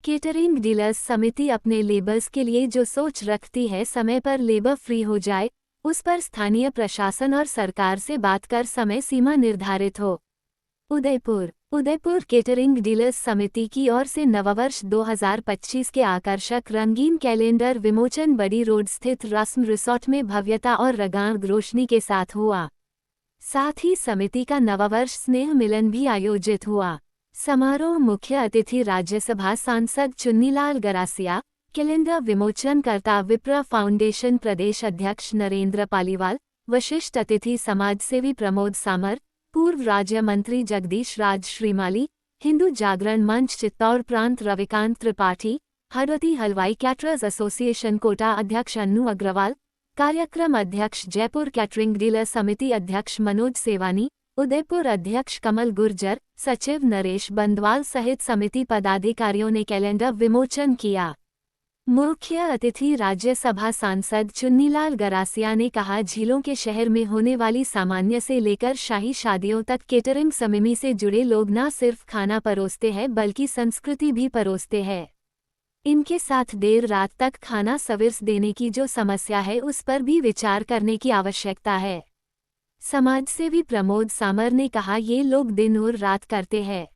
Catering dealers समिति अपने labours के लिए जो सोच रखती है समय पर लेबर फ्री हो जाए, उस पर स्थानीय प्रशासन और सरकार से बात कर समय सीमा निर्धारित हो। उदयपुर केटरिंग डीलर्स समिति की ओर से नववर्ष 2025 के आकर्षक रंगीन कैलेंडर विमोचन बड़ी रोड स्थित रस्म रिसोर्ट में भव्यता और रंगारंग रोशनी के साथ हुआ। साथ ही समिति का नववर्ष स्नेह मिलन भी आयोजित हुआ। समारोह मुख्य अतिथि राज्यसभा सांसद चुन्नीलाल गरासिया, कैलेंडर विमोचनकर्ता विप्र फाउंडेशन प्रदेश अध्यक्ष नरेंद्र पालीवाल, विशिष्ट अतिथि समाजसेवी प्रमोद सामर, पूर्व राज्य मंत्री जगदीश राज श्रीमाली, हिंदू जागरण मंच चित्तौड़ प्रांत रविकांत त्रिपाठी, हरवती हलवाई कैटरर्स एसोसिएशन कोटा अध्यक्ष अन्नू अग्रवाल, कार्यक्रम अध्यक्ष जयपुर कैटरिंग डीलर समिति अध्यक्ष मनोज सेवानी, उदयपुर अध्यक्ष कमल गुर्जर, सचिव नरेश बंदवाल सहित समिति पदाधिकारियों ने कैलेंडर विमोचन किया। मुख्य अतिथि राज्यसभा सांसद चुन्नीलाल गरासिया ने कहा, झीलों के शहर में होने वाली सामान्य से लेकर शाही शादियों तक केटरिंग समिति से जुड़े लोग न सिर्फ खाना परोसते हैं बल्कि संस्कृति भी परोसते हैं। इनके साथ देर रात तक खाना सर्विस देने की जो समस्या है उस पर भी विचार करने की आवश्यकता है। समाजसेवी प्रमोद सामर ने कहा, ये लोग दिन और रात करते हैं,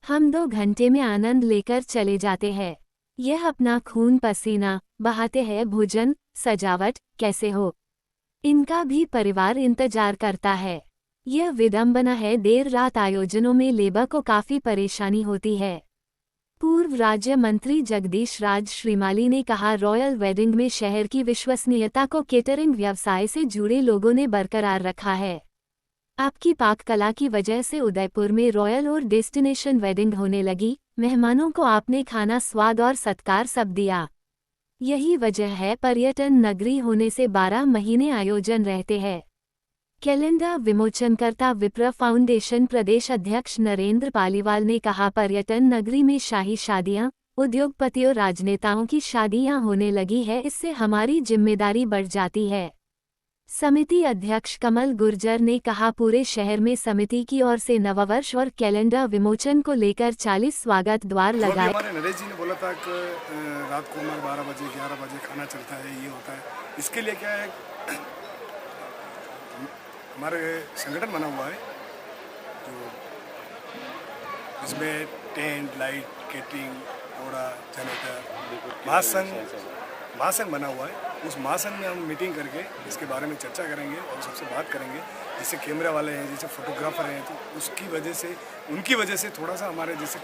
हम 2 घंटे में आनंद लेकर चले जाते हैं। यह अपना खून पसीना बहाते हैं, भोजन सजावट कैसे हो, इनका भी परिवार इंतजार करता है। यह विडंबना है, देर रात आयोजनों में लेबर को काफी परेशानी होती है। पूर्व राज्य मंत्री जगदीश राज श्रीमाली ने कहा, रॉयल वेडिंग में शहर की विश्वसनीयता को केटरिंग व्यवसाय से जुड़े लोगों ने बरकरार रखा है। आपकी पाक कला की वजह से उदयपुर में रॉयल और डेस्टिनेशन वेडिंग होने लगी। मेहमानों को आपने खाना, स्वाद और सत्कार सब दिया। यही वजह है पर्यटन नगरी होने से 12 महीने आयोजन रहते हैं। कैलेंडर विमोचनकर्ता विप्र फाउंडेशन प्रदेश अध्यक्ष नरेंद्र पालीवाल ने कहा, पर्यटन नगरी में शाही शादियां, उद्योगपतियों, राजनेताओं की शादियां होने लगी है, इससे हमारी जिम्मेदारी बढ़ जाती है। समिति अध्यक्ष कमल गुर्जर ने कहा, पूरे शहर में समिति की ओर से नववर्ष और कैलेंडर विमोचन को लेकर 40 स्वागत द्वार लगाए। हमारे नरेश जी ने बोला था कि रात को हमारे 12 बजे 11 बजे खाना चलता है, ये होता है। इसके लिए क्या है, हमारे संगठन बना हुआ है जो इसमें टेंट, लाइट, केटरिंग, घोड़ा, जनरेटर, महासंघ बना हुआ है। उस महासंघ में हम मीटिंग करके इसके बारे में चर्चा करेंगे और सबसे बात करेंगे। जैसे कैमरा वाले हैं, जैसे फोटोग्राफर हैं, तो उनकी वजह से थोड़ा सा हमारे जैसे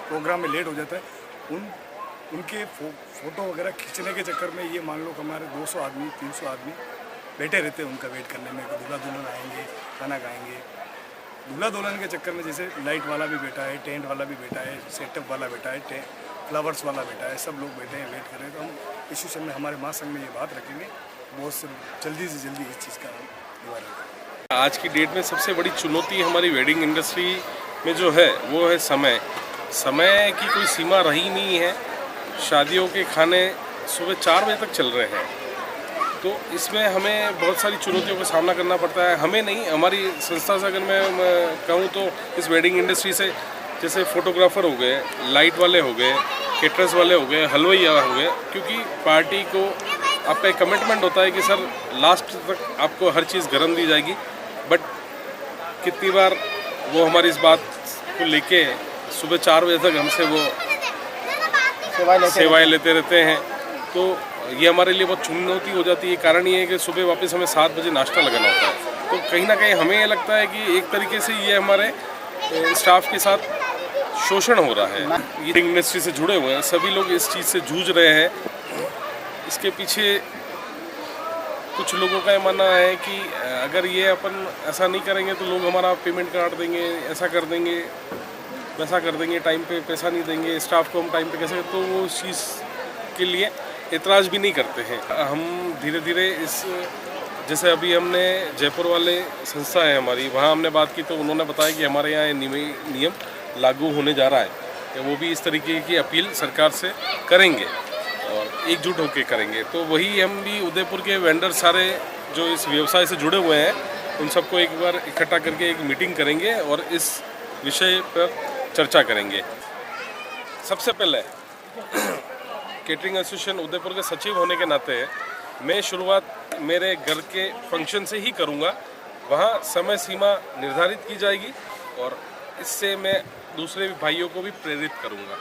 प्रोग्राम में लेट हो जाता है। उनके फ़ोटो वगैरह खींचने के चक्कर में ये मान लो कि हमारे 200 आदमी 300 आदमी बैठे रहते हैं उनका वेट करने में। दूल्हा दुल्हन आएंगे, खाना खाएंगे। दूल्हा दुल्हन के चक्कर में जैसे लाइट वाला भी बैठा है, टेंट वाला भी बैठा है, सेटअप वाला बैठा है, फ्लावर्स वाला बैठा है, सब लोग बैठे हैं, वेट कर रहे हैं। तो हम इस विषय में हमारे महासंघ में ये बात रखेंगे, बहुत से जल्दी से जल्दी इस चीज़ का निवारण करें। आज की डेट में सबसे बड़ी चुनौती हमारी वेडिंग इंडस्ट्री में जो है वो है समय की कोई सीमा रही नहीं है। शादियों के खाने सुबह 4 बजे तक चल रहे हैं, तो इसमें हमें बहुत सारी चुनौतियों का सामना करना पड़ता है। हमें नहीं, हमारी संस्था से अगर मैं कहूँ तो इस वेडिंग इंडस्ट्री से जैसे फोटोग्राफर हो गए, लाइट वाले हो गए, केटरर्स वाले हो गए, हलवाइया हो गए, क्योंकि पार्टी को आपका एक कमिटमेंट होता है कि सर लास्ट तक आपको हर चीज़ गर्म दी जाएगी। बट कितनी बार वो हमारी इस बात को लेके सुबह 4 बजे तक हमसे वो सेवाएं लेते रहते हैं, तो ये हमारे लिए बहुत चुनौती हो जाती है। कारण ये है कि सुबह वापस हमें 7 बजे नाश्ता लगाना होता है। तो कहीं ना कहीं हमें ये लगता है कि एक तरीके से ये हमारे स्टाफ के साथ शोषण हो रहा है। ये इंडस्ट्री से जुड़े हुए हैं, सभी लोग इस चीज़ से जूझ रहे हैं। इसके पीछे कुछ लोगों का ये मानना है कि अगर ये अपन ऐसा नहीं करेंगे तो लोग हमारा पेमेंट काट देंगे, ऐसा कर देंगे, वैसा कर देंगे, टाइम पे पैसा नहीं देंगे, स्टाफ को हम टाइम पे कैसे, तो वो उस चीज़ के लिए एतराज़ भी नहीं करते हैं। हम धीरे धीरे इस, जैसे अभी हमने जयपुर वाले संस्था है हमारी, वहाँ हमने बात की तो उन्होंने बताया कि हमारे यहाँ नियम लागू होने जा रहा है, कि वो भी इस तरीके की अपील सरकार से करेंगे और एकजुट होकर करेंगे। तो वही हम भी उदयपुर के वेंडर सारे जो इस व्यवसाय से जुड़े हुए हैं उन सबको एक बार इकट्ठा करके एक मीटिंग करेंगे और इस विषय पर चर्चा करेंगे। सबसे पहले केटरिंग एसोसिएशन उदयपुर के सचिव होने के नाते मैं शुरुआत मेरे घर के फंक्शन से ही करूँगा। वहाँ समय सीमा निर्धारित की जाएगी और इससे मैं दूसरे भाइयों को भी प्रेरित करूँगा।